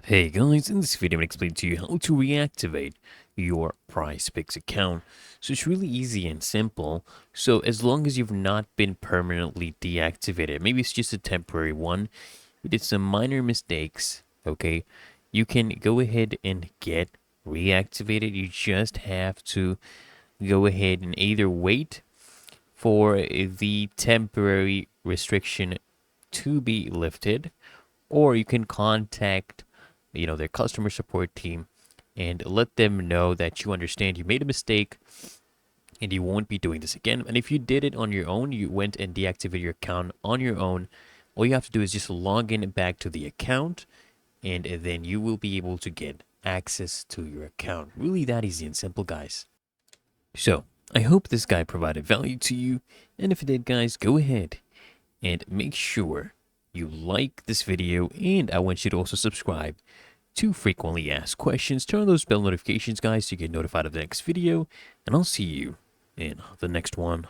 Hey guys, in this video I'm going to explain to you how to reactivate your PrizePicks account. So it's really easy and simple. So as long as you've not been permanently deactivated, maybe it's just a temporary one, you did some minor mistakes, okay, you can go ahead and get reactivated. You just have to go ahead and either wait for the temporary restriction to be lifted, or you can contact their customer support team and let them know that you understand you made a mistake and you won't be doing this again. And if you did it on your own, you went and deactivated your account on your own, all you have to do is just log in back to the account, and then you will be able to get access to your account. Really that easy and simple, guys. So I hope this guide provided value to you, and if it did, guys, go ahead and make sure you like this video, and I want you to also subscribe to frequently asked questions. Turn on those bell notifications, guys, so you get notified of the next video, and I'll see you in the next one.